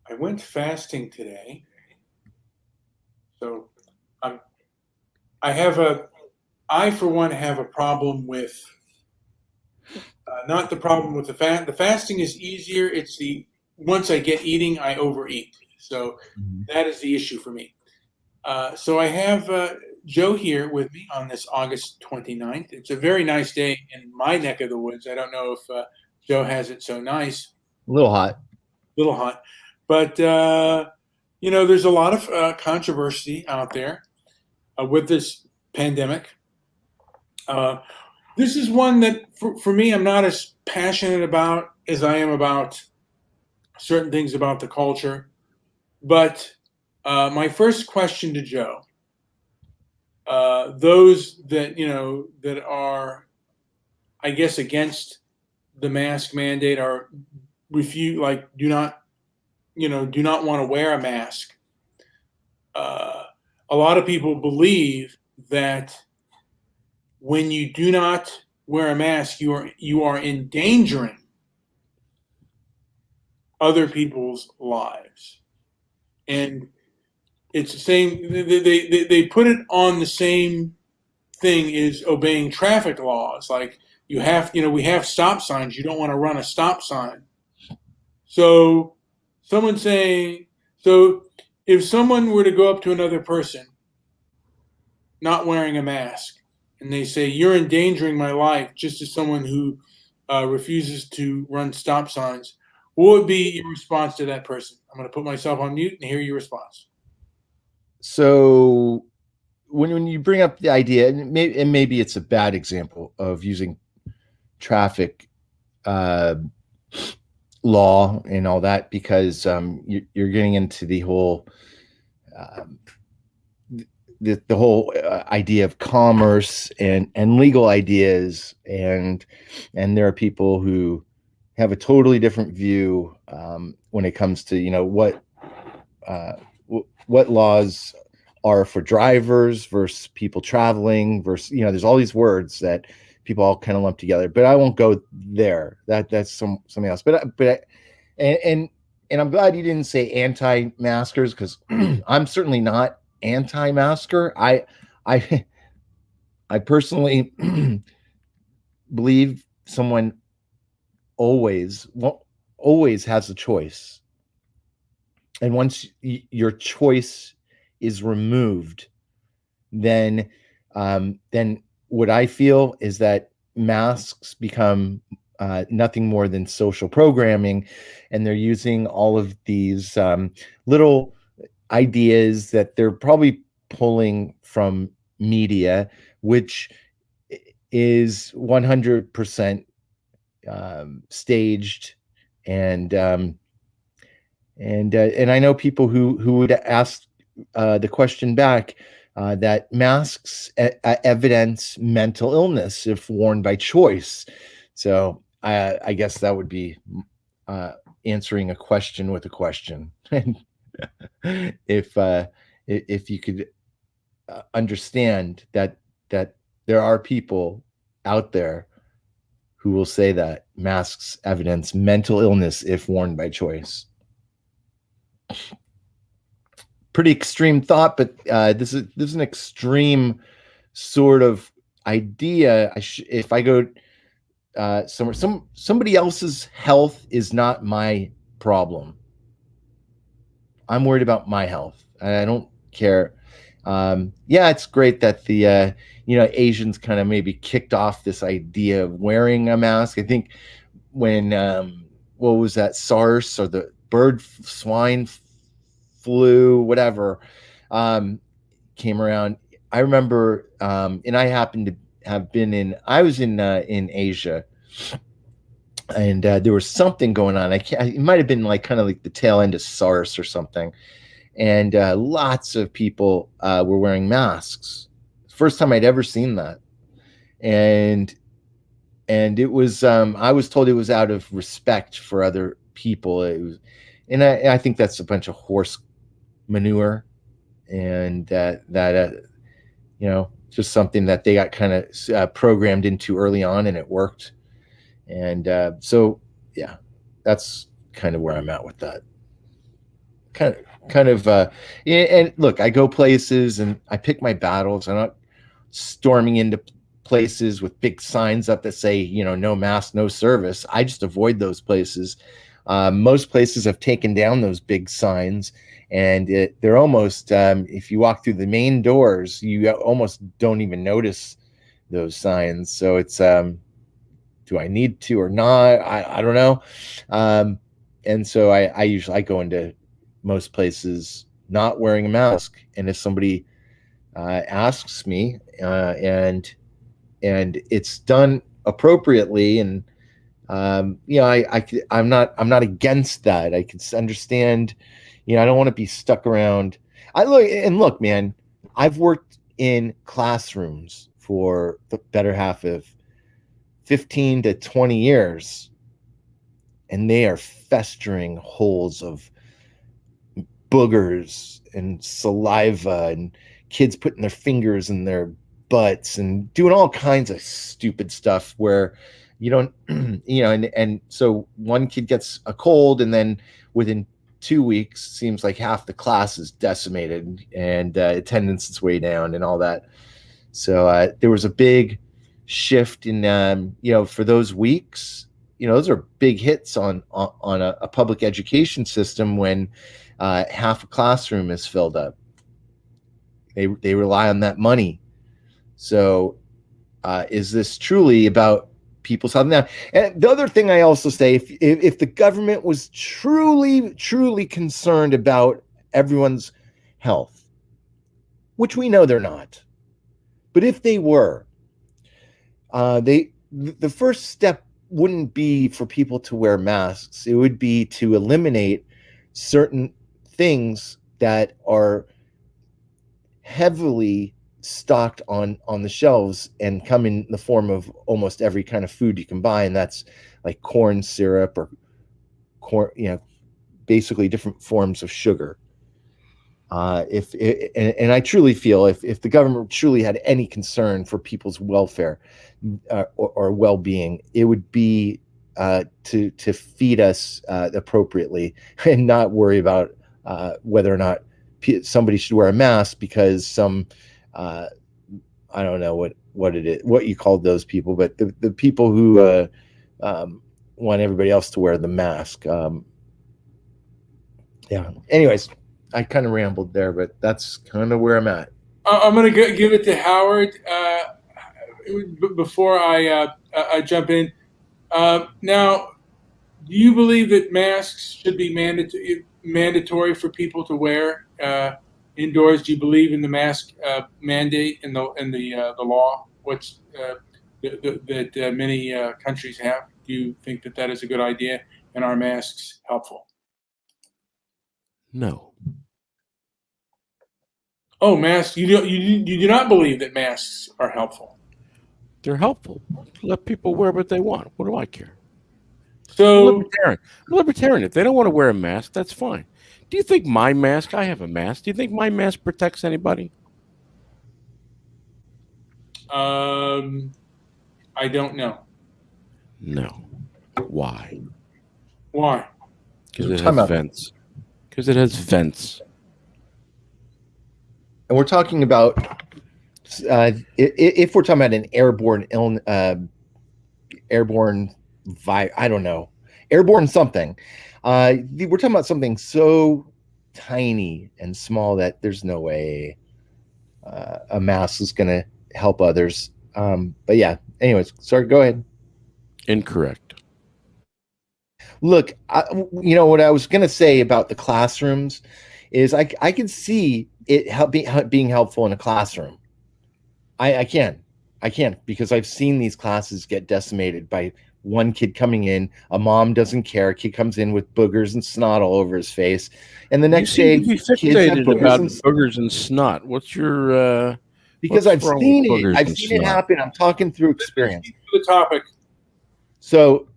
I went fasting today, so I'm, I have a, I for one have a problem with, not the problem with the fast. The fasting is easier. It's the, once I get eating, I overeat. So Mhm. that is the issue for me. So I have Joe here with me on this August 29th. It's a very nice day in my neck of the woods. I don't know if Joe has it so nice, A little hot. little hot, but there's a lot of controversy out there with this pandemic. Uh, this is one that, for me, I'm not as passionate about as I am about certain things about the culture. But my first question to Joe: those that that are, I guess, against the mask mandate, are refuse, like, do not want to wear a mask. Uh, a lot of people believe that when you do not wear a mask, you are endangering other people's lives, and it's the same. They put it on the same thing is obeying traffic laws. Like, we have stop signs. You don't want to run a stop sign. So someone saying, so if someone were to go up to another person not wearing a mask, and they say, "You're endangering my life," just as someone who refuses to run stop signs, what would be your response to that person? I'm going to put myself on mute and hear your response. So when you bring up the idea, and maybe it's a bad example of using traffic uh, law and all that, because you're getting into the whole um, the whole idea of commerce and legal ideas, and there are people who have a totally different view when it comes to uh, what laws are for drivers versus people traveling versus there's all these words that people all kind of lump together, but I won't go there. That's something else. And and I'm glad you didn't say anti-maskers, because I'm certainly not anti-masker. I I personally believe someone always always has a choice, and once your choice is removed, then what I feel is that masks become nothing more than social programming, and they're using all of these little ideas that they're probably pulling from media, which is 100% staged, and and I know people who would ask the question back that masks evidence mental illness if worn by choice. So I guess that would be uh, answering a question with a question. And if if you could understand that there are people out there who will say that masks evidence mental illness if worn by choice. Pretty extreme thought, but this is an extreme sort of idea. If I go somewhere, somebody else's health is not my problem. I'm worried about my health. I don't care. Yeah, it's great that the Asians kind of maybe kicked off this idea of wearing a mask. I think when what was that, SARS or the swine flu, whatever, um, came around. I remember, and I happened to have been I was in Asia, and there was something going on. I can't. It might have been like kind of like the tail end of SARS or something, and lots of people were wearing masks. First time I'd ever seen that, and it was I was told it was out of respect for other people. It was, and I think that's a bunch of horse manure, and just something that they got kind of programmed into early on, and it worked. And so yeah, that's kind of where I'm at with that. kind of and look, I go places and I pick my battles. I'm not storming into places with big signs up that say, no mask, no service. I just avoid those places. Most places have taken down those big signs, and they're almost, if you walk through the main doors, you almost don't even notice those signs. So it's, do I need to or not? I don't know. And so I usually go into most places not wearing a mask. And if somebody asks me, and it's done appropriately, and I'm not against that. I can understand. I don't want to be stuck around. Look, man. I've worked in classrooms for the better half of 15 to 20 years, and they are festering holes of boogers and saliva, and kids putting their fingers in their butts and doing all kinds of stupid stuff where you don't and so one kid gets a cold, and then within 2 weeks seems like half the class is decimated, and attendance is way down and all that. So there was a big shift in for those weeks. Those are big hits on a public education system when half a classroom is filled up. They rely on that money. So is this truly about people's health? Now, and the other thing I also say, if the government was truly concerned about everyone's health, which we know they're not, but if they were, the first step wouldn't be for people to wear masks. It would be to eliminate certain things that are heavily stocked on the shelves and come in the form of almost every kind of food you can buy, and that's like corn syrup or corn, basically different forms of sugar. And I truly feel if the government truly had any concern for people's welfare or well-being, it would be to feed us appropriately and not worry about whether or not somebody should wear a mask because some I don't know what it is, what you called those people, but the people who want everybody else to wear the mask. Yeah. Anyways, I kind of rambled there, but that's kind of where I'm at. I'm going to give it to Howard before I jump in. Now, do you believe that masks should be mandatory for people to wear indoors? Do you believe in the mask mandate in the law, which that many countries have? Do you think that is a good idea, and are masks helpful? No. Oh, masks! You do not believe that masks are helpful. They're helpful. Let people wear what they want. What do I care? So, Libertarian. If they don't want to wear a mask, that's fine. Do you think my mask? I have a mask. Do you think my mask protects anybody? I don't know. No. Why? Why? Because it has vents. Because it has vents. And we're talking about if we're talking about an airborne I don't know, airborne something. We're talking about something so tiny and small that there's no way a mask is going to help others. But yeah, anyways, sorry, go ahead. Incorrect. Look, what I was going to say about the classrooms is I can see it being helpful in a classroom. I can because I've seen these classes get decimated by one kid coming in. A mom doesn't care. A kid comes in with boogers and snot all over his face, and the next day, kids have boogers and snot. What's your? Because I've seen it. I've seen it happen. I'm talking through experience. The topic. So,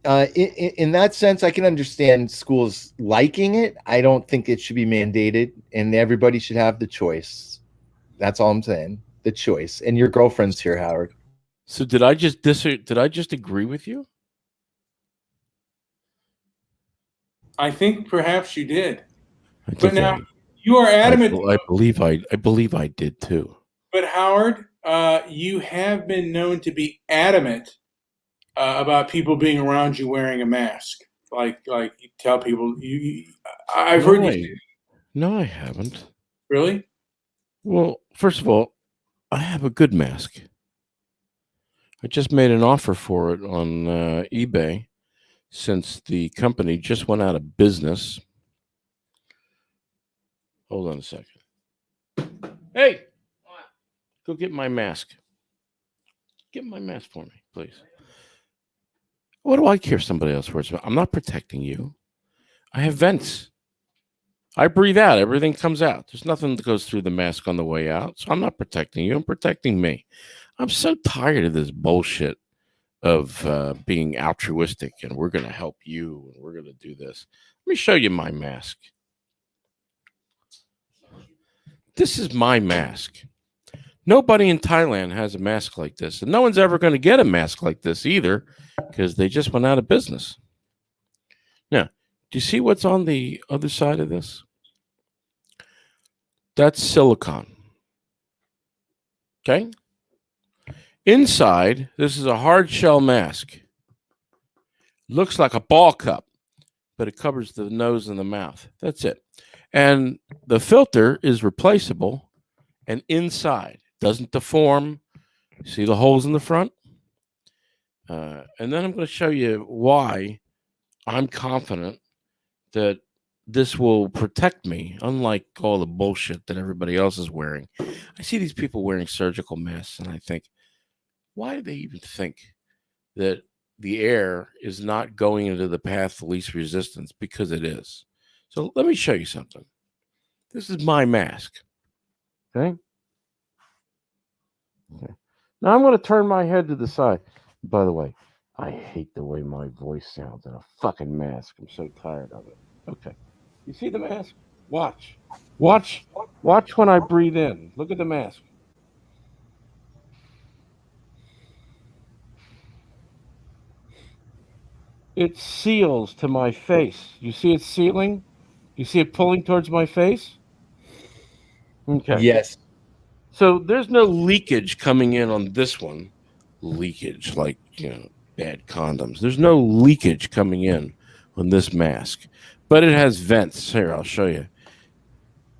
in that sense, I can understand schools liking it. I don't think it should be mandated, and everybody should have the choice. That's all I'm saying. The choice. And your girlfriend's here, Howard. So did I just agree with you? I think perhaps you did. I But think now you are adamant. I believe I did too. But Howard, you have been known to be adamant about people being around you wearing a mask. Like you tell people I've heard you say, No, I haven't. really? Well, first of all, I have a good mask. I just made an offer for it on eBay since the company just went out of business. Hold on a second. Hey, go get my mask. Get my mask for me, please. What do I care if somebody else wears it? I'm not protecting you. I have vents. I breathe out. Everything comes out. There's nothing that goes through the mask on the way out. So I'm not protecting you. I'm protecting me. I'm so tired of this bullshit of being altruistic and we're going to help you and we're going to do this. Let me show you my mask. This is my mask. Nobody in Thailand has a mask like this. And no one's ever going to get a mask like this either because they just went out of business. Now, do you see what's on the other side of this? That's silicone. Okay? Inside, this is a hard shell mask. Looks like a ball cup, but it covers the nose and the mouth. That's it. And the filter is replaceable and inside. Doesn't deform. See the holes in the front? And then I'm going to show you why I'm confident that this will protect me, unlike all the bullshit that everybody else is wearing. I see these people wearing surgical masks, and I think, why do they even think that the air is not going into the path of least resistance? Because it is. So let me show you something. This is my mask. Okay. Now I'm going to turn my head to the side. By the way, I hate the way my voice sounds in a fucking mask. I'm so tired of it. Okay. You see the mask? Watch. Watch when I breathe in. Look at the mask. It seals to my face. You see it sealing? You see it pulling towards my face? Okay. Yes. So there's no leakage coming in on this one. Leakage, like, bad condoms. There's no leakage coming in on this mask, but it has vents. Here, I'll show you.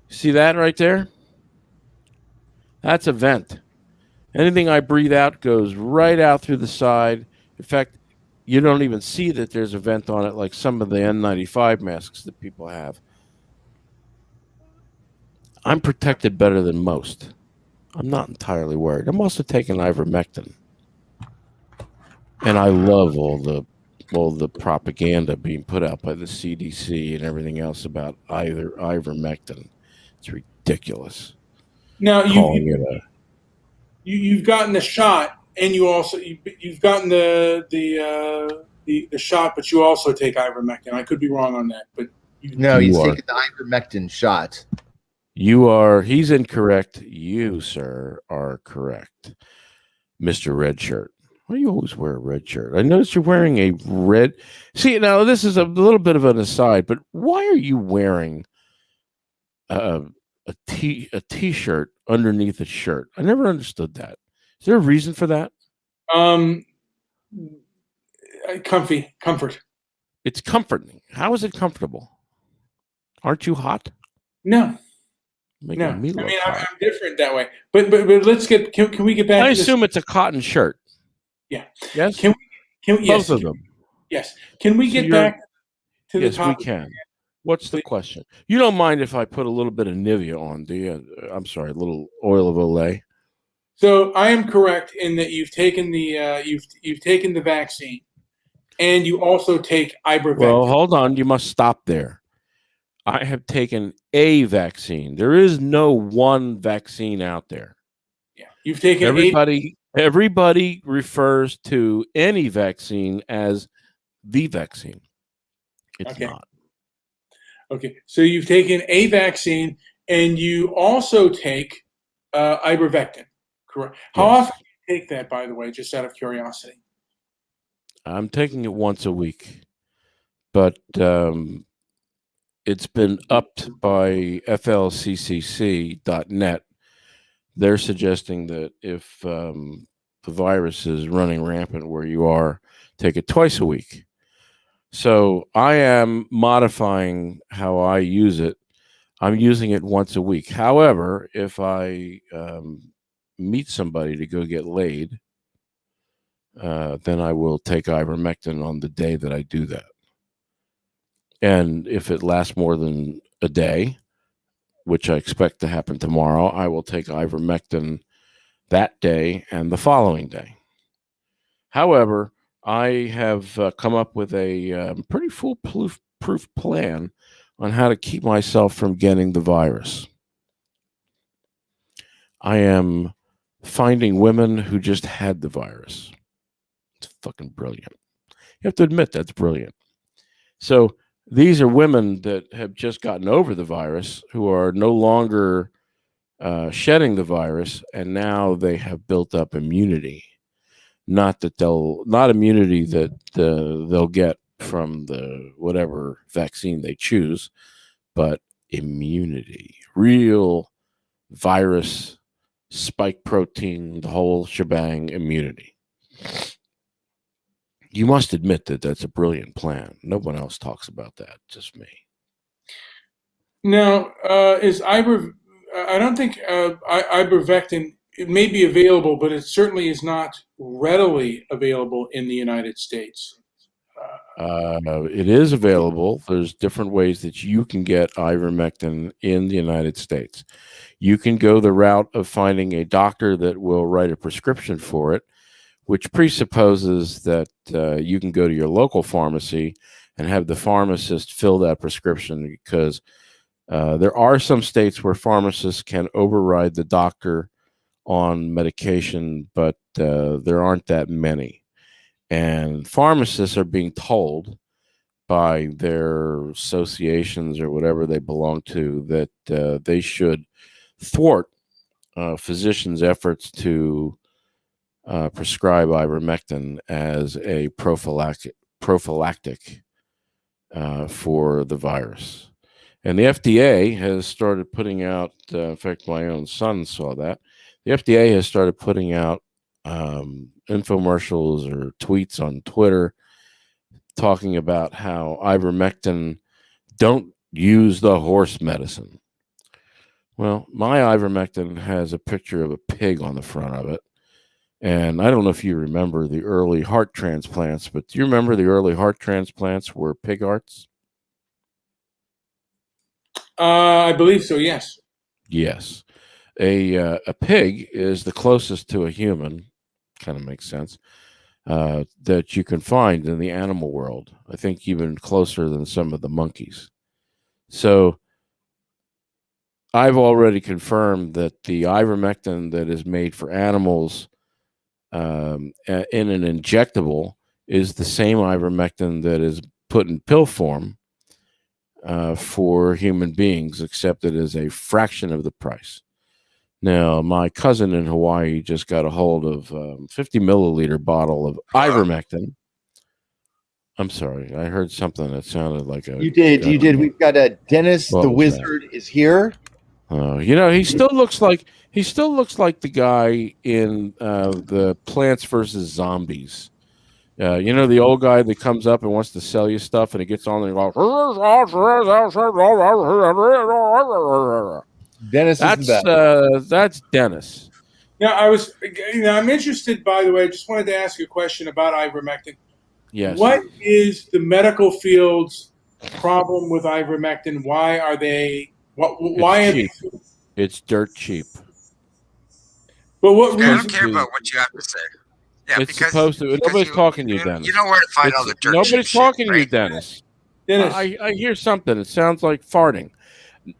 See that right there? That's a vent. Anything I breathe out goes right out through the side. In fact, you don't even see that there's a vent on it like some of the N95 masks that people have. I'm protected better than most. I'm not entirely worried. I'm also taking ivermectin. And I love all the propaganda being put out by the CDC and everything else about ivermectin. It's ridiculous. Now Calling it a you've gotten the shot, and you've gotten the shot, but you also take ivermectin. I could be wrong on that, but No, he's taking the ivermectin shot. He's incorrect. You, sir, are correct. Mr. Red Shirt. Why do you always wear a red shirt? I noticed you're wearing a red. See, now this is a little bit of an aside, but why are you wearing a t-shirt underneath a shirt? I never understood that. Is there a reason for that? Comfort. It's comforting. How is it comfortable? Aren't you hot? No. Making me look hot. I'm different that way. But let's get. Can we get back? I to assume it's a cotton shirt. Yeah. Yes. Can we? Both of them. Yes. Can we get back to the topic? Yes, we can. What's the question? You don't mind if I put a little bit of Nivea on, do you? I'm sorry, a little oil of Olay. So I am correct in that you've taken the you've taken the vaccine, and you also take ivermectin. Well, hold on. You must stop there. I have taken a vaccine. There is no one vaccine out there. Yeah, you've taken Everybody refers to any vaccine as the vaccine. It's not. Okay, so you've taken a vaccine, and you also take ivermectin. Correct. How often do you take that, by the way, just out of curiosity? I'm taking it once a week, but it's been upped by flccc.net. They're suggesting that if the virus is running rampant where you are, take it twice a week. So I am modifying how I use it. I'm using it once a week. However, if I meet somebody to go get laid, then I will take ivermectin on the day that I do that. And if it lasts more than a day, which I expect to happen tomorrow, I will take ivermectin that day and the following day. However, I have come up with a pretty foolproof plan on how to keep myself from getting the virus. I am finding women who just had the virus. It's fucking brilliant. You have to admit that's brilliant. So these are women that have just gotten over the virus, who are no longer shedding the virus, and now they have built up immunity. Not immunity that they'll get from the whatever vaccine they choose, but immunity, real virus, spike protein, the whole shebang immunity. You must admit that that's a brilliant plan. No one else talks about that, just me. Now, I don't think ivermectin, it may be available, but it certainly is not readily available in the United States. It is available. There's different ways that you can get ivermectin in the United States. You can go the route of finding a doctor that will write a prescription for it, which presupposes that you can go to your local pharmacy and have the pharmacist fill that prescription, because there are some states where pharmacists can override the doctor on medication, but there aren't that many. And pharmacists are being told by their associations or whatever they belong to that they should thwart physicians' efforts to prescribe ivermectin as a prophylactic for the virus. And the FDA has started putting out, in fact, my own son saw that. The FDA has started putting out infomercials or tweets on Twitter talking about how ivermectin, don't use the horse medicine. Well, my ivermectin has a picture of a pig on the front of it. And I don't know if you remember the early heart transplants, but do you remember the early heart transplants were pig hearts? I believe so, yes. Yes. A pig is the closest to a human, kind of makes sense, that you can find in the animal world. I think even closer than some of the monkeys. So I've already confirmed that the ivermectin that is made for animals in an injectable is the same ivermectin that is put in pill form for human beings, except it is a fraction of the price. Now, my cousin in Hawaii just got a hold of 50 milliliter bottle of ivermectin. I'm sorry, I heard something that sounded like a. You did. We've got a Dennis the Wizard is here. He still looks like the guy in the Plants vs. Zombies. The old guy that comes up and wants to sell you stuff, and he gets on there and goes. Dennis is the best. That's Dennis. Now, I'm interested, by the way, I just wanted to ask you a question about ivermectin. Yes. What is the medical field's problem with ivermectin? Why are they? Why are cheap. It's dirt cheap. But what reason? I don't care about what you have to say. Yeah, it's supposed to. Nobody's talking to you, Dennis. You know where to find all the dirt. Nobody's talking to you, right? Dennis. Dennis, I hear something. It sounds like farting.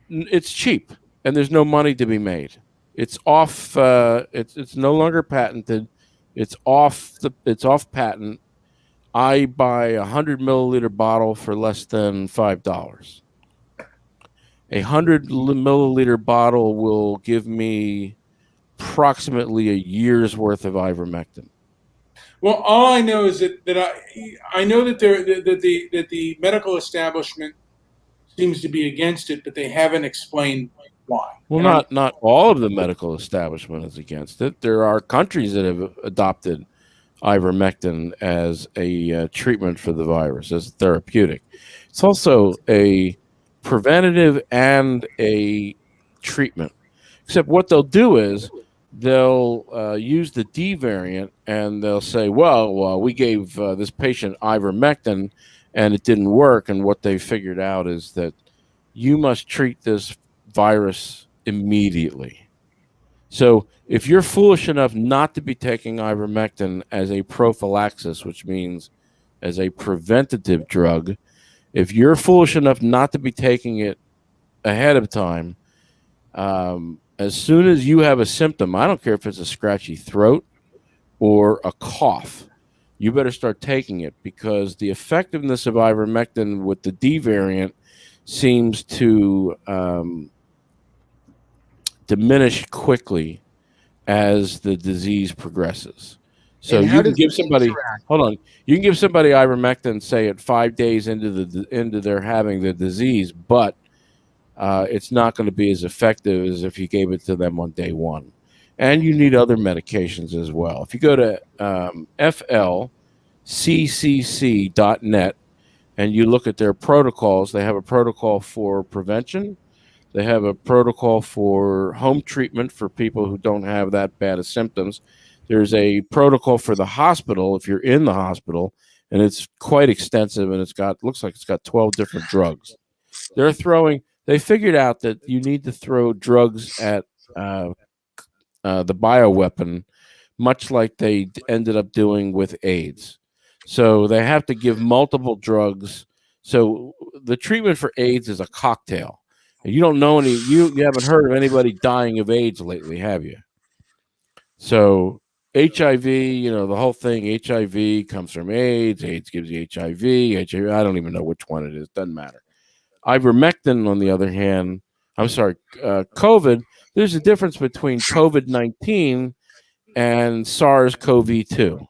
It's cheap, and there's no money to be made. It's off. It's no longer patented. It's off patent. I buy a 100 milliliter bottle for less than $5. A 100 milliliter bottle will give me approximately a year's worth of ivermectin. well, all I know is that I know that the medical establishment seems to be against it, but they haven't explained why. Well, not all of the medical establishment is against it. There are countries that have adopted ivermectin as a treatment for the virus, as therapeutic. It's also a preventative and a treatment. Except what they'll do is they'll use the D variant and they'll say, well, we gave this patient ivermectin and it didn't work. And what they figured out is that you must treat this virus immediately. So if you're foolish enough not to be taking ivermectin as a prophylaxis, which means as a preventative drug, if you're foolish enough not to be taking it ahead of time, as soon as you have a symptom, I don't care if it's a scratchy throat or a cough, you better start taking it, because the effectiveness of ivermectin with the D variant seems to diminish quickly as the disease progresses. So you can give somebody, hold on, you can give somebody ivermectin, say at 5 days into their having the disease, but it's not going to be as effective as if you gave it to them on day one. And you need other medications as well. If you go to flccc.net and you look at their protocols, they have a protocol for prevention. They have a protocol for home treatment for people who don't have that bad of symptoms. There's a protocol for the hospital if you're in the hospital, and it's quite extensive, and looks like it's got 12 different drugs. They figured out that you need to throw drugs at the bioweapon, much like they ended up doing with AIDS. So they have to give multiple drugs. So the treatment for AIDS is a cocktail. And you don't know you haven't heard of anybody dying of AIDS lately, have you? So HIV, the whole thing, HIV comes from AIDS. AIDS gives you HIV. I don't even know which one it is. Doesn't matter. Ivermectin, on the other hand, COVID, there's a difference between COVID-19 and SARS-CoV-2.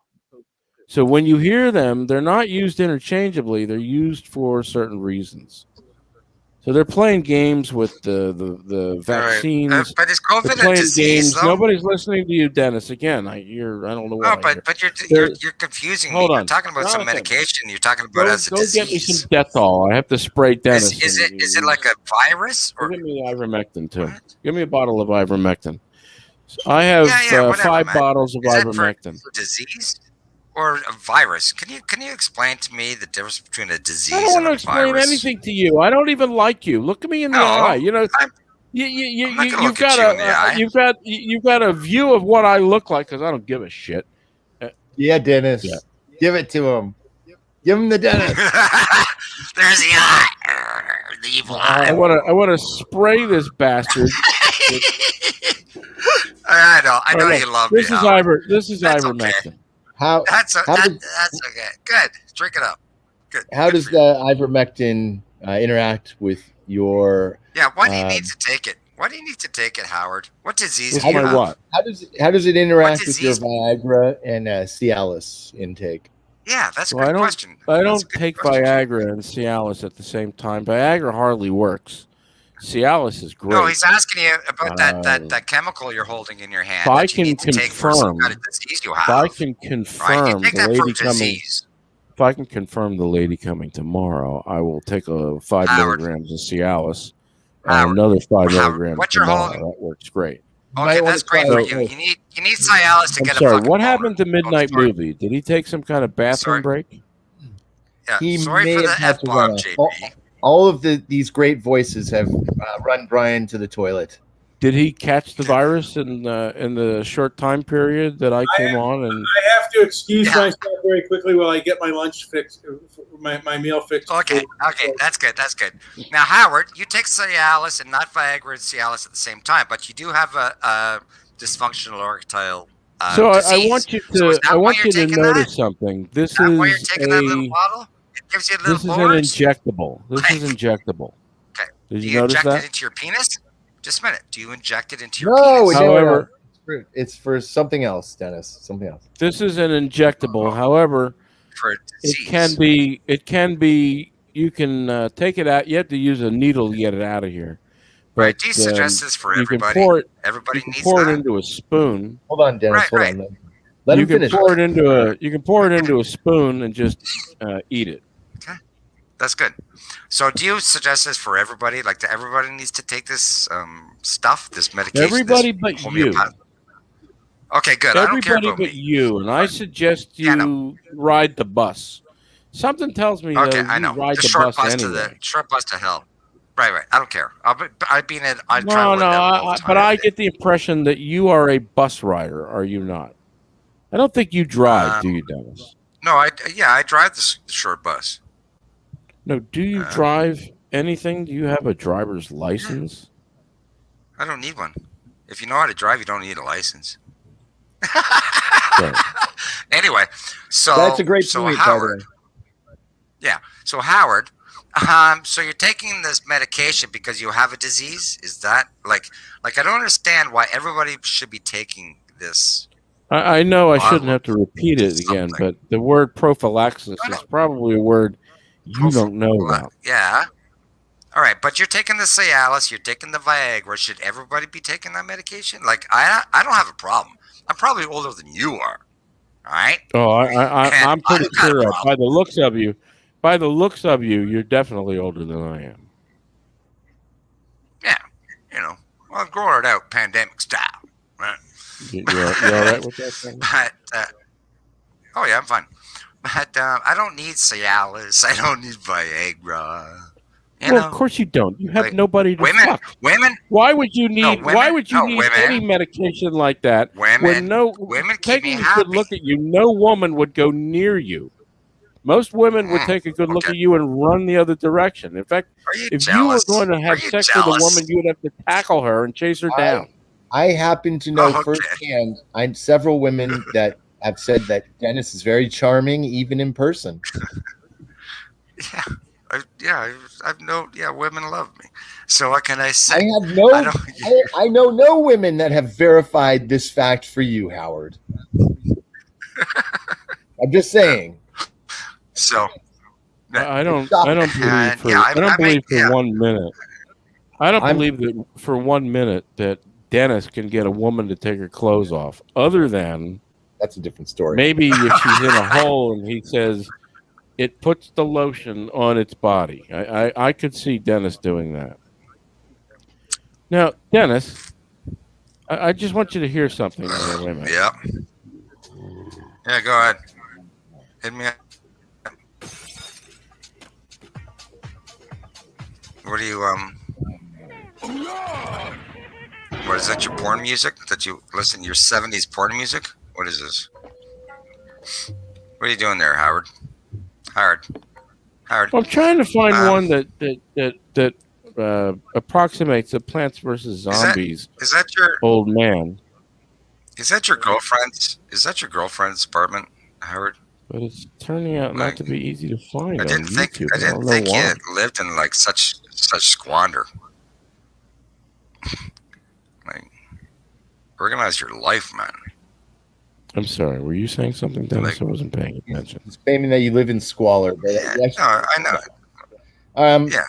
So when you hear them, they're not used interchangeably. They're used for certain reasons. So they're playing games with the vaccines. Right. But is COVID a disease, though? Nobody's listening to you, Dennis. Again, I don't know what. No, but you're confusing me. You're talking about some medication. You're talking about as a disease. Go get me some Dettol. I have to spray Dennis. Is it like a virus? Or give me ivermectin too. What? Give me a bottle of ivermectin. I have whatever, 5 bottles of ivermectin. For disease or a virus? Can you explain to me the difference between a disease and a virus? I don't want to explain anything to you. I don't even like you. Look at me in the eye. You've got a view of what I look like, because I don't give a shit. Yeah, Dennis. Yeah. Give it to him. Give him the Dennis. There's the eye. The evil eye. I want to spray this bastard. I know you love me. This is ivermectin. Okay. That's okay. Good. Drink it up. Good. How does the ivermectin interact with your? Yeah. Why do you need to take it? Why do you need to take it, Howard? What disease do you have? What? How does it interact with your Viagra and Cialis intake? Yeah, that's a good question. I don't take Viagra and Cialis at the same time. Viagra hardly works. Cialis is great. No, he's asking you about that chemical you're holding in your hand. If I can confirm the lady coming tomorrow, I will take 5 milligrams of Cialis and another 5 milligrams tomorrow. That works great. Okay, that's great for you. You need Cialis to get a fucking what happened to Midnight Movie? Did he take some kind of bathroom break? Yeah, sorry for the F-bomb, JP. All of these great voices have run Brian to the toilet. Did he catch the virus in the short time period that I came on? And I have to excuse myself very quickly while I get my lunch fixed, my meal fixed. Okay, that's good. Now, Howard, you take Cialis and not Viagra and Cialis at the same time, but you do have a dysfunctional erectile disease. I want you to notice something. This is why you're taking that little bottle? It gives you a little This is an injectable. This is injectable. Okay. Did Do you notice inject that? it into your penis? Just a minute. Do you inject it into your penis? However, it's for something else, Dennis. Something else. This is an injectable. However, for a disease. it can be you can take it out. You have to use a needle to get it out of here. But, Right. Do you suggest this for you can everybody? pour it. Everybody You can needs pour that. it into a spoon. Hold on, Dennis. Right, Hold on. Let You him can finish. pour it into a. You can pour it into a spoon and just eat it. That's good. So, do you suggest this for everybody? Like, everybody needs to take this stuff, this medication? Everybody this but you. homeopath- Okay, good. I don't care Everybody about but me. you. And I suggest Yeah, I you ride the bus. Something tells me Okay, though I you know. ride The the short bus bus to anyway. the short bus to hell. Right. I don't care. I No, travel with them all the time. but I get the impression that you are a bus rider, are you not? I don't think you drive, do you, Dennis? No, I drive the short bus. No, do you drive anything? Do you have a driver's license? I don't need one. If you know how to drive, you don't need a license. Right. Anyway, so That's a great so point, Howard. by Yeah. So Howard, so you're taking this medication because you have a disease? Is that like I don't understand why everybody should be taking this. I know I shouldn't bottle have to repeat it again, something. but the word prophylaxis is probably a word you don't know about. Yeah. All right, but you're taking the Cialis, you're taking the Viagra. Should everybody be taking that medication? Like, I don't have a problem. I'm probably older than you are. All right. Oh, And I'm pretty I've got a sure problem. by the looks of you, you're definitely older than I am. Yeah, well, I'm growing it out pandemic style, right? You're all right with that thing? But oh yeah, I'm fine. But I don't need Cialis. I don't need Viagra. Of course you don't. You have like, nobody to fuck. Women. Why would you need? women- why would you no, need women. any medication like that? Women. When Women keep me taking a happy. good look at you, no woman would go near you. Most women would take a good look okay. at you and run the other direction. In fact, Are you if jealous? you were going to have Are you sex jealous? with a woman, you would have to tackle her and chase her down. I happen to know Okay. firsthand. I several women that have said that Dennis is very charming, even in person. Women love me. So what can I say? I know no women that have verified this fact for you, Howard. I'm just saying. So I don't believe for yeah, I don't I believe mean, for yeah. 1 minute. I don't believe that for 1 minute that Dennis can get a woman to take her clothes off. Other than that's a different story. Maybe if she's in a hole and he says it puts the lotion on its body. I could see Dennis doing that. Now, Dennis, I just want you to hear something. Wait a minute. Yeah. Yeah, go ahead. Hit me up. What do you what is that, your porn music that you listen, your 70s porn music? What is this? What are you doing there, Howard? Howard. Well, I'm trying to find one that approximates the Plants vs. Zombies. Is that your old man? Is that your girlfriend's? Is that your girlfriend's apartment, Howard? But it's turning out not to be easy to find. I didn't think you lived in like such squander. Like, organize your life, man. I'm sorry. Were you saying something, Dennis? I wasn't paying attention. He's claiming that you live in squalor. But Yeah, no, I know. Yeah.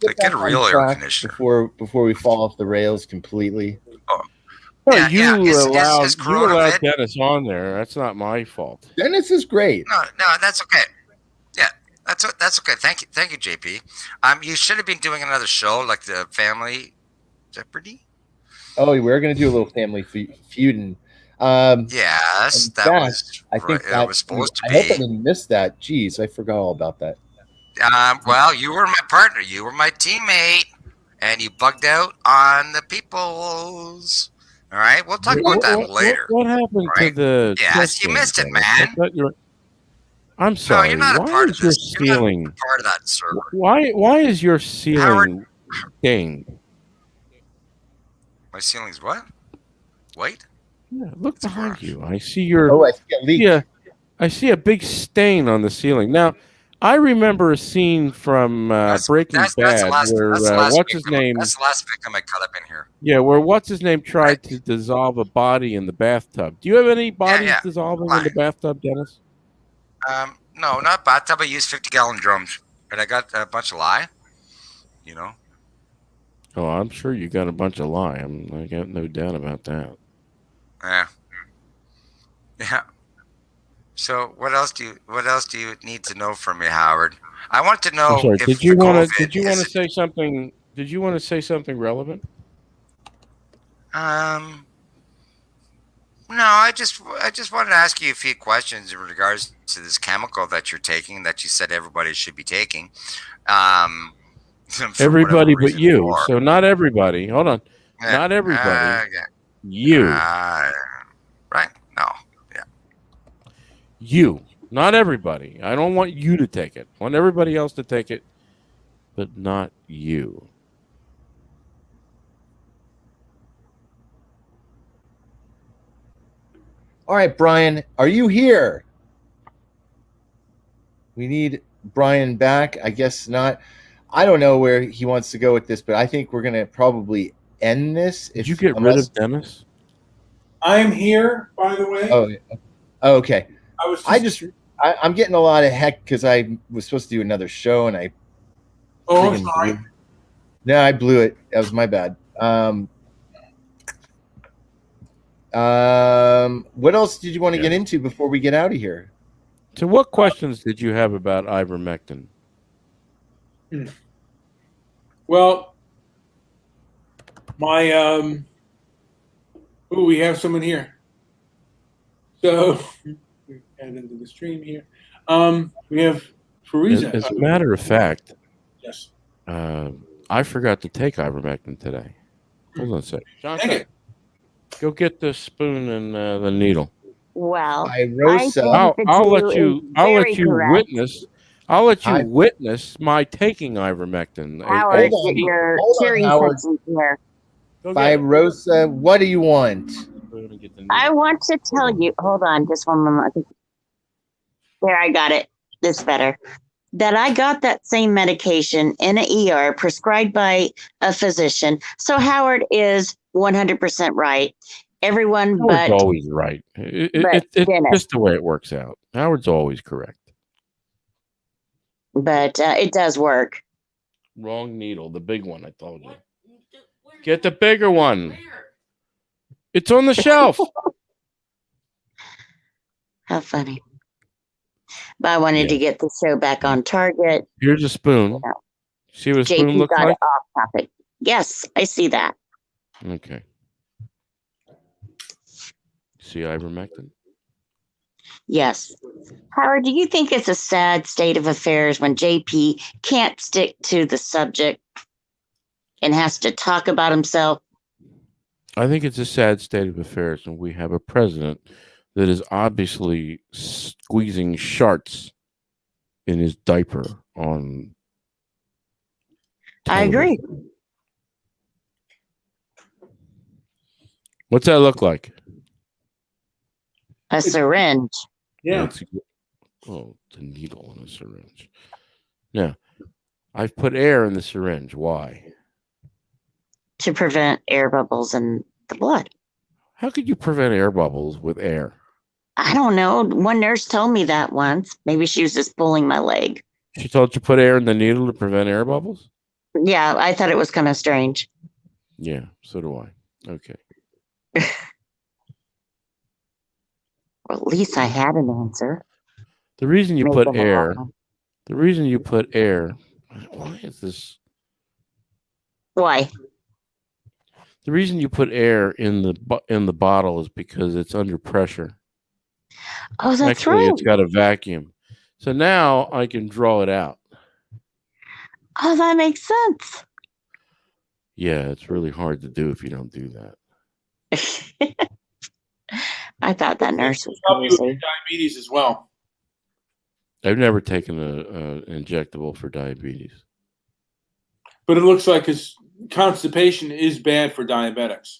Like, get a real air conditioner before we fall off the rails completely. Well, you allowed Dennis on there. That's not my fault. Dennis is great. No, that's okay. Yeah, that's okay. Thank you, JP. You should have been doing another show like the Family Jeopardy. Oh, we're going to do a little family feuding. Yes, that was. I think that was supposed to be. I hope I didn't miss that. Jeez, I forgot all about that. Well, you were my partner. You were my teammate, and you bugged out on the peoples. All right, we'll talk about that later. What happened to the? Yes, you missed it, man. I'm sorry. No, you're not a part of this. You're not part of that server. Why is your ceiling stained? My ceiling's what? Wait. Yeah, look behind you. I see your. Oh, I see a leak. Yeah, I see a big stain on the ceiling. Now, I remember a scene from Breaking Bad where what's his name? That's the last victim I cut up in here. Yeah, where what's his name tried to dissolve a body in the bathtub. Do you have any bodies dissolving in the bathtub, Dennis? No, not bathtub. I use 50-gallon drums, and I got a bunch of lye. You know. Oh, I'm sure you got a bunch of lye. I got no doubt about that. Yeah. Yeah. So what else do you need to know from me, Howard? I want to I'm know sorry. if Did the you want to? COVID Did you want to is. say something? Did you want to say something relevant? No, I just wanted to ask you a few questions in regards to this chemical that you're taking that you said everybody should be taking. Um, for whatever Everybody but reason. you. Or So not everybody. Hold on. yeah, Not everybody. yeah, You. right? No, yeah. You. Not everybody. I don't want you to take it. I want everybody else to take it, but not you. All right, Brian, are you here? We need Brian back. I guess not. I don't know where he wants to go with this, but I think we're going to probably end this. Did you get rid of Dennis? I'm here, by the way. Oh, okay. I'm getting a lot of heck because I was supposed to do another show and I. Oh, I'm sorry. No, I blew it. That was my bad. What else did you want to get into before we get out of here? So, what questions did you have about ivermectin? Well, my we have someone here. So add into the stream here. We have Fariza. As a matter of fact, yes. I forgot to take ivermectin today. Hold on a second. John, go get the spoon and the needle. Well, I'll let you witness. I'll let you witness my taking ivermectin. Howard, get your cheering pencils here. Rosa, what do you want? I want to tell you. Hold on, just one moment. There, I got it. This better. That I got that same medication in an ER prescribed by a physician. So Howard is 100% right. Everyone Howard's always right. It's just the way it works out. Howard's always correct. But it does work. Wrong needle, the big one. I told you. Get the bigger one. It's on the shelf. How funny. But I wanted to get the show back on target. Here's a spoon. See what a spoon looks like? Off topic. Yes, I see that. Okay. See ivermectin? Yes. Howard, do you think it's a sad state of affairs when JP can't stick to the subject and has to talk about himself? I think it's a sad state of affairs when we have a president that is obviously squeezing sharts in his diaper on television. I agree. What's that look like? A syringe. Yeah. The needle in a syringe. Now, I've put air in the syringe. Why? To prevent air bubbles in the blood. How could you prevent air bubbles with air? I don't know. One nurse told me that once. Maybe she was just pulling my leg. She told you to put air in the needle to prevent air bubbles? Yeah, I thought it was kind of strange. Yeah, so do I. Okay. Well, at least I had an answer. The reason you put air, why is this? Why? The reason you put air in the bottle is because it's under pressure. Oh, that's Actually, right. it's got a vacuum. So now I can draw it out. Oh, that makes sense. Yeah, it's really hard to do if you don't do that. I thought that nurse was help you with crazy. diabetes as well. I've never taken an injectable for diabetes. But it looks like his constipation is bad for diabetics.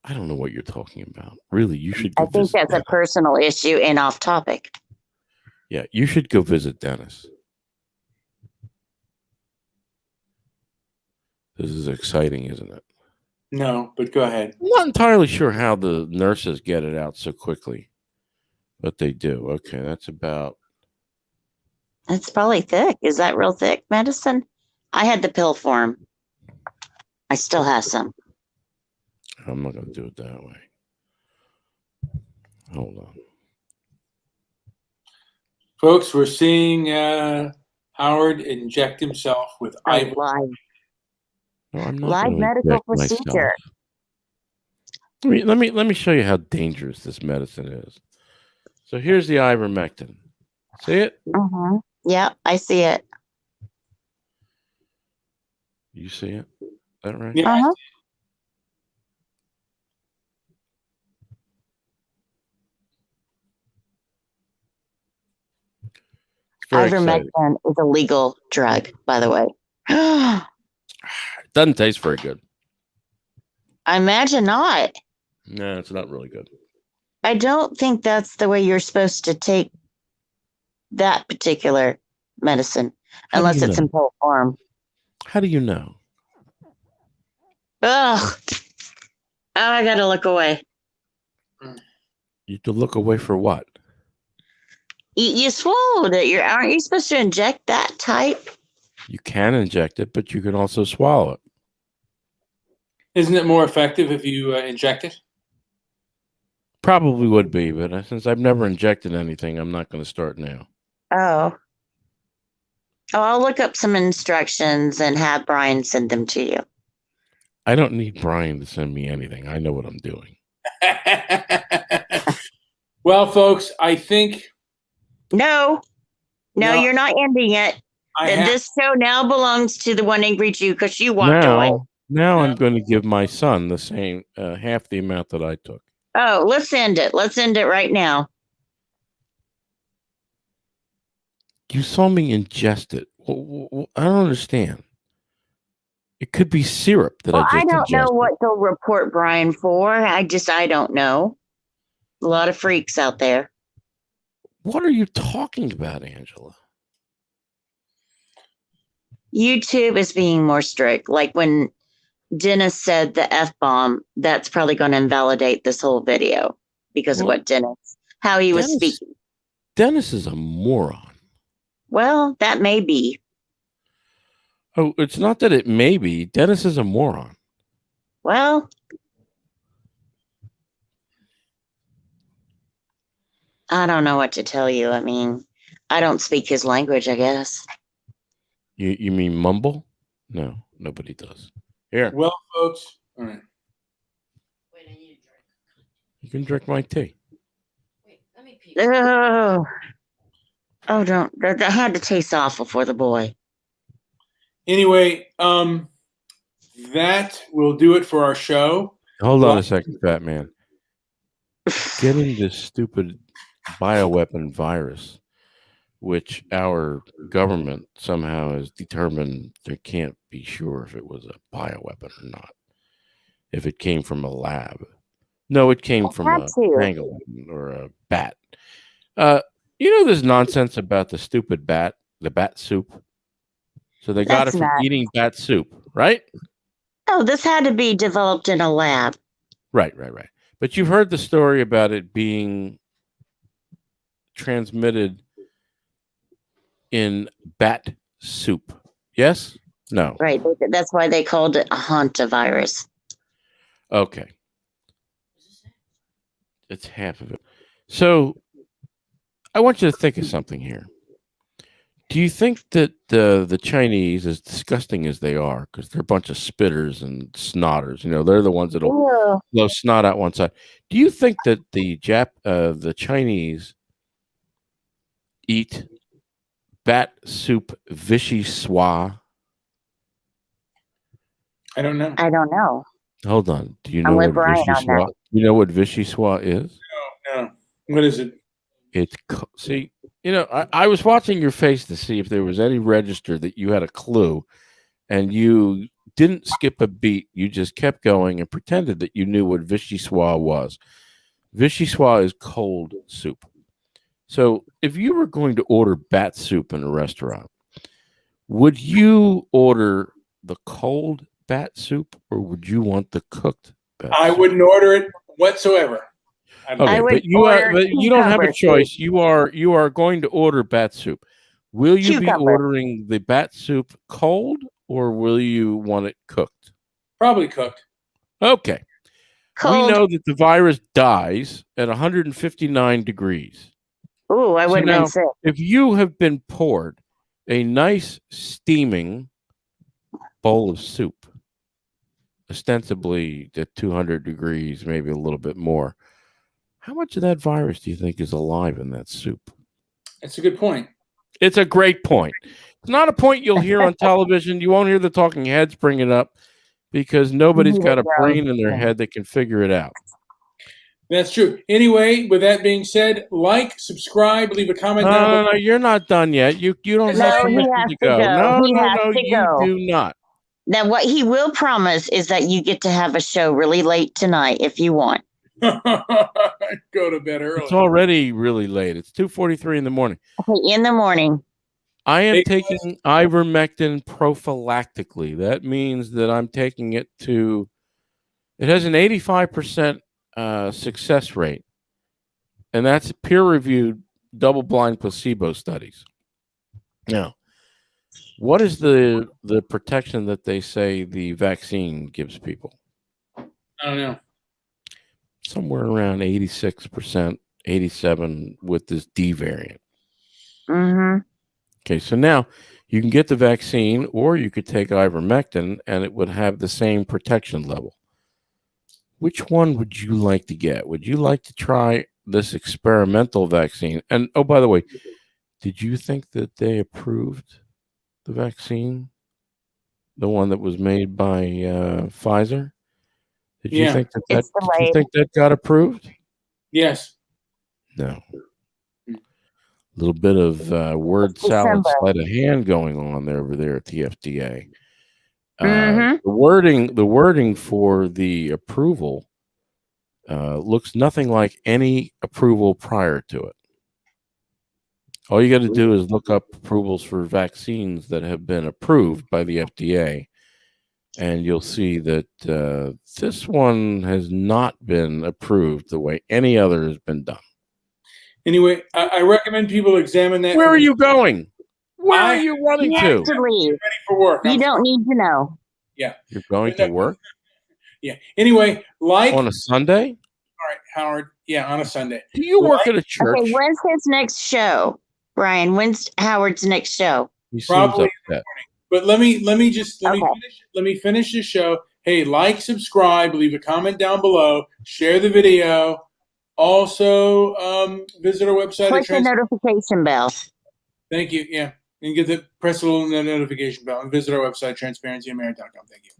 I don't know what you're talking about. Really, you should go I think that's a personal issue and off topic. Yeah, you should go visit Dennis. This is exciting, isn't it? No, but go ahead. I'm not entirely sure how the nurses get it out so quickly, but they do. Okay, that's about It's probably thick. Is that real thick medicine? I had the pill form. I still have some. I'm not going to do it that way. Hold on. Folks, we're seeing Howard inject himself with ivory. Live. No, I'm not Live going to medical inject procedure. myself. Let me show you how dangerous this medicine is. So here's the ivermectin. See it? Mm-hmm. Yeah, I see it. You see it? Is that right? Yeah. Uh-huh. It's very exciting. Ivermectin is a legal drug, by the way. I It doesn't taste very good. imagine not. No, it's not really good. I don't think that's the way you're supposed to take that particular medicine, How do unless you it's know? in pill form. How do you know? Ugh. Oh, I gotta look away. You have to look away for what? You swallowed it. Aren't you supposed to inject that type? You can inject it, but you can also swallow it. Isn't it more effective if you inject it? Probably would be, but since I've never injected anything, I'm not going to start now. Oh. Oh, I'll look up some instructions and have Brian send them to you. I don't need Brian to send me anything. I know what I'm doing. Well, folks, I think No, No, you're not ending it. This show now belongs to the one angry Jew because you walked away. Now Yeah. I'm going to give my son the same half the amount that I took. Oh, let's end it. Let's end it right now. You saw me ingest it. I don't understand. It could be syrup that Well, I just I don't ingested. know what to report Brian for. I don't know. A lot of freaks out there. What are you talking about, Angela? YouTube is being more strict. Like when Dennis said the F-bomb, that's probably going to invalidate this whole video because of Well, what how he was speaking. Dennis is a moron. Well, that may be. Oh, it's not that it may be. Dennis is a moron. Well, I don't know what to tell you. I mean, I don't speak his language, I guess. You mean mumble? No, nobody does. Here, Well, folks, all right. Wait, I need a drink. you can drink my tea. Wait, let me pee. Oh, don't. That had to taste awful for the boy. Anyway, that will do it for our show. Hold on Well- a second, fat man. Getting this stupid bioweapon virus, which our government somehow has determined they can't be sure if it was a bioweapon or not. If it came from a lab. No, it came from a pangolin or a bat. You know this nonsense about the stupid bat, the bat soup? So they got it That's from nuts. eating bat soup, right? Oh, this had to be developed in a lab. Right. But you've heard the story about it being transmitted in bat soup. Yes? No. Right. That's why they called it a hantavirus. Okay. It's half of it. So I want you to think of something here. Do you think that the Chinese, as disgusting as they are, because they're a bunch of spitters and snotters, they're the ones that'll Ew. blow snot out one side. Do you think that the Chinese eat bat soup vichyssoise? I don't know. I don't know. Hold on. Do you I'm know with what Brian on vichyssoise? that. You know what vichyssoise is? No. What is it? See, I was watching your face to see if there was any register that you had a clue, and you didn't skip a beat. You just kept going and pretended that you knew what vichyssoise was. Vichyssoise is cold soup. So if you were going to order bat soup in a restaurant, would you order the cold bat soup or would you want the cooked bat I soup? wouldn't order it whatsoever. Okay, I would but you order don't have a cucumber choice. You are going to order bat soup. Will you be Cucumber. ordering the bat soup cold or will you want it cooked? Probably cooked. Okay. Cold. We know that the virus dies at 159 degrees. Ooh, I So would have now, been sick. if you have been poured a nice steaming bowl of soup, ostensibly at 200 degrees, maybe a little bit more, how much of that virus do you think is alive in that soup? That's a good point. It's a great point. It's not a point you'll hear on television. You won't hear the talking heads bring it up because nobody's got a brain in their head that can figure it out. That's true. Anyway, with that being said, like, subscribe, leave a comment down below. No, you're not done yet. You don't No, have he permission has to to go. go. No, He has to you go. do not. Now, what he will promise is that you get to have a show really late tonight if you want. Go to bed early. It's already really late. It's 2:43 in the morning. Okay, in the morning. I am Hey, taking ivermectin prophylactically. That means that I'm taking it to. It has an 85% success rate, and that's peer-reviewed, double-blind placebo studies. Now, what is the protection that they say the vaccine gives people? I don't know. Somewhere around 86%, 87% with this D variant. Mm-hmm. Okay, so now you can get the vaccine or you could take ivermectin and it would have the same protection level. Which one would you like to get? Would you like to try this experimental vaccine? And oh, by the way, did you think that they approved the vaccine? The one that was made by Pfizer? Did you think that It's did you delayed. think that got approved? Yes. No. A little bit of word salad, December. sleight of hand going on there over there at the FDA. Mhm. The wording for the approval looks nothing like any approval prior to it. All you got to do is look up approvals for vaccines that have been approved by the FDA, and you'll see that this one has not been approved the way any other has been done. Anyway, I recommend people examine that. Where are you going? Where are you running You to? have to leave. Ready for work. You don't need to know. You're going to work Yeah. Anyway, like. on a Sunday? All right, Howard. Yeah, on a Sunday. Do you work at a church? Okay, when's his next show, Brian? When's Howard's next show? He seems Probably upset. But let me Okay. finish the show. Hey, like, subscribe, leave a comment down below, share the video. Also, visit our website. Click the notification bell. Thank you. Yeah, and press the little notification bell and visit our website transparencyamerica.com. Thank you.